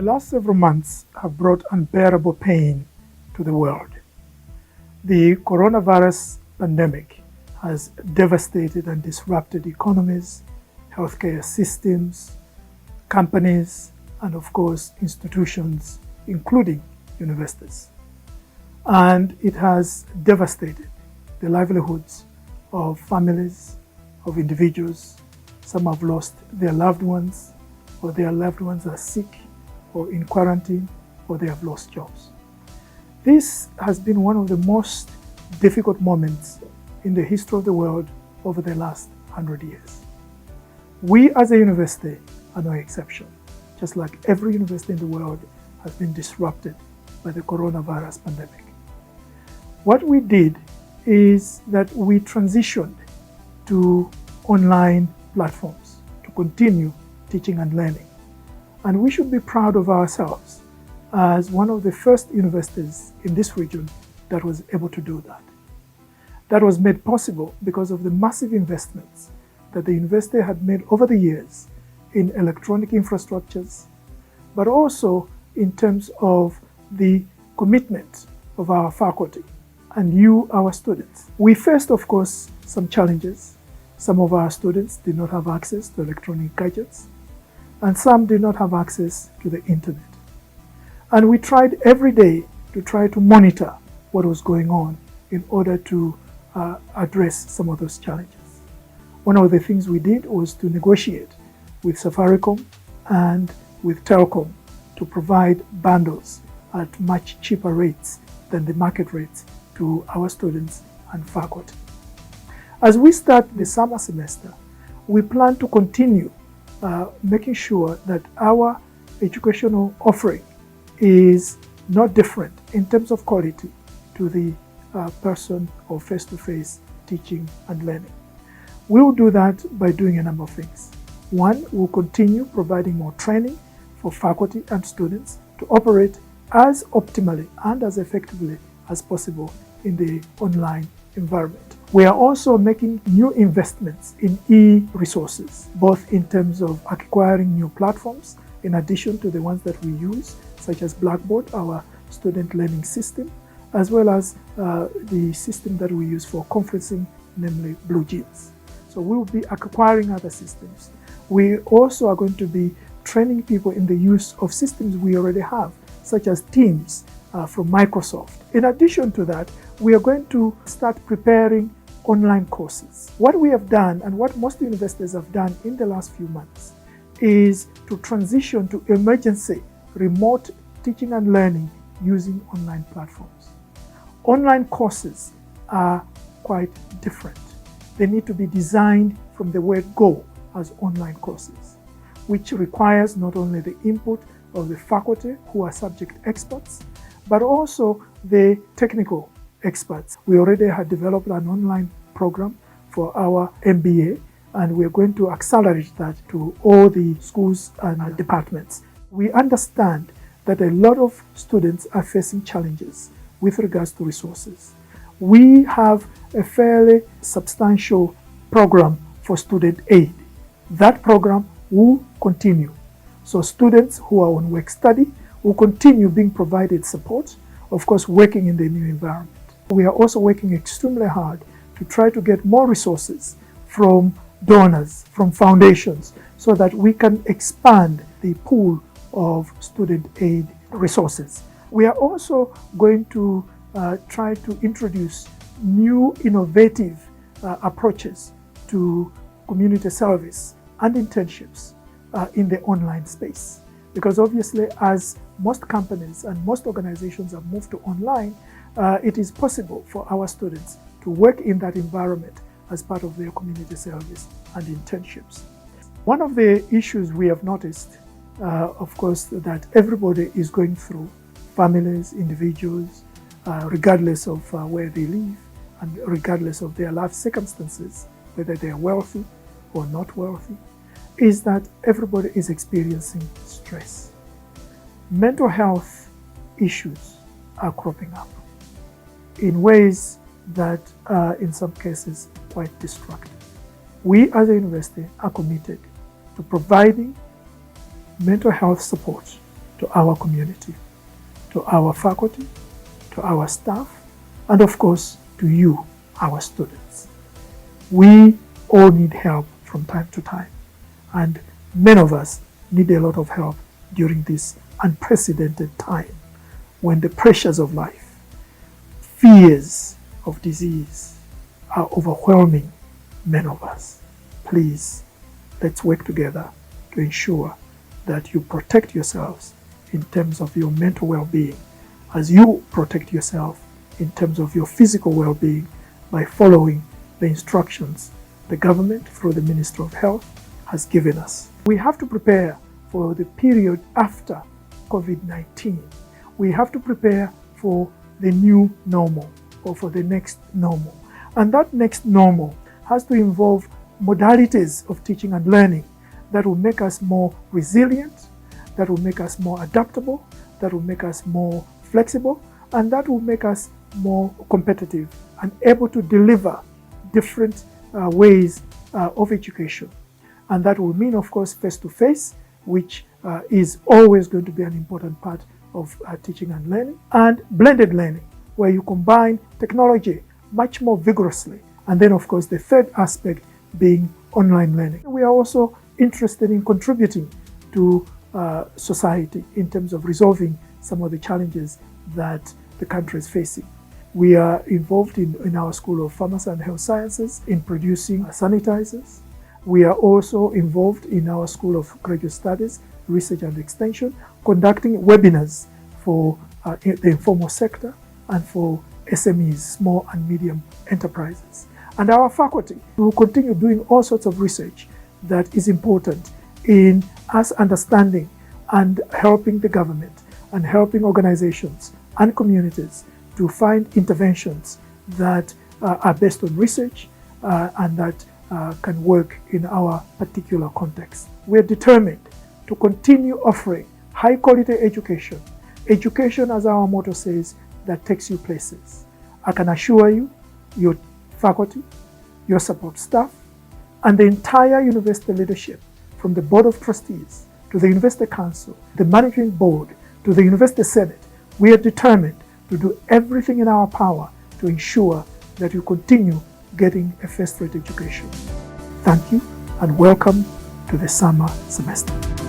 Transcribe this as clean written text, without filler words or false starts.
The last several months have brought unbearable pain to the world. The coronavirus pandemic has devastated and disrupted economies, healthcare systems, companies, and of course institutions, including universities. And it has devastated the livelihoods of families, of individuals. Some have lost their loved ones, or their loved ones are sick or in quarantine, or they have lost jobs. This has been one of the most difficult moments in the history of the world over the last 100 years. We as a university are no exception. Just like every university in the world has been disrupted by the coronavirus pandemic. What we did is that we transitioned to online platforms to continue teaching and learning. And we should be proud of ourselves as one of the first universities in this region that was able to do that. That was made possible because of the massive investments that the university had made over the years in electronic infrastructures, but also in terms of the commitment of our faculty and you, our students. We faced, of course, some challenges. Some of our students did not have access to electronic gadgets, and some did not have access to the internet. And we tried every day to try to monitor what was going on in order to address some of those challenges. One of the things we did was to negotiate with Safaricom and with Telcom to provide bundles at much cheaper rates than the market rates to our students and faculty. As we start the summer semester, we plan to continue making sure that our educational offering is not different in terms of quality to the person or face-to-face teaching and learning. We will do that by doing a number of things. One, we'll continue providing more training for faculty and students to operate as optimally and as effectively as possible in the online environment. We are also making new investments in e-resources, both in terms of acquiring new platforms, in addition to the ones that we use, such as Blackboard, our student learning system, as well as the system that we use for conferencing, namely BlueJeans. So we will be acquiring other systems. We also are going to be training people in the use of systems we already have, such as Teams from Microsoft. In addition to that, we are going to start preparing online courses. What we have done, and what most universities have done in the last few months, is to transition to emergency remote teaching and learning using online platforms. Online courses are quite different. They need to be designed from the word go as online courses, which requires not only the input of the faculty who are subject experts, but also the technical experts. We already had developed an online program for our MBA, and we're going to accelerate that to all the schools and departments. We understand that a lot of students are facing challenges with regards to resources. We have a fairly substantial program for student aid. That program will continue. So students who are on work study will continue being provided support, of course working in the new environment. We are also working extremely hard to try to get more resources from donors, from foundations, so that we can expand the pool of student aid resources. We are also going to try to introduce new innovative approaches to community service and internships in the online space. Because obviously, as most companies and most organizations have moved to online, it is possible for our students to work in that environment as part of their community service and internships. One of the issues we have noticed, of course, that everybody is going through, families, individuals, regardless of where they live and regardless of their life circumstances, whether they are wealthy or not wealthy, is that everybody is experiencing stress. Mental health issues are cropping up in ways that are, in some cases, quite destructive. We as a university are committed to providing mental health support to our community, to our faculty, to our staff, and of course to you, our students. We all need help from time to time, and many of us need a lot of help during this unprecedented time when the pressures of life, fears of disease are overwhelming many of us. Please, let's work together to ensure that you protect yourselves in terms of your mental well-being as you protect yourself in terms of your physical well-being by following the instructions the government through the Ministry of Health has given us. We have to prepare for the period after COVID-19. We have to prepare for the new normal or for the next normal. And that next normal has to involve modalities of teaching and learning that will make us more resilient, that will make us more adaptable, that will make us more flexible, and that will make us more competitive and able to deliver different ways of education. And that will mean, of course, face-to-face, which is always going to be an important part of teaching and learning, and blended learning, where you combine technology much more vigorously. And then, of course, the third aspect being online learning. We are also interested in contributing to society in terms of resolving some of the challenges that the country is facing. We are involved in our School of Pharmacy and Health Sciences in producing sanitizers. We are also involved in our School of Graduate Studies, Research and Extension, conducting webinars for the informal sector and for SMEs, small and medium enterprises. And our faculty will continue doing all sorts of research that is important in us understanding and helping the government and helping organizations and communities to find interventions that are based on research and that can work in our particular context. We're determined to continue offering high quality education, education as our motto says, that takes you places. I can assure you, your faculty, your support staff, and the entire university leadership, from the Board of Trustees to the University Council, the Managing Board, to the University Senate, we are determined to do everything in our power to ensure that you continue getting a first-rate education. Thank you and welcome to the summer semester.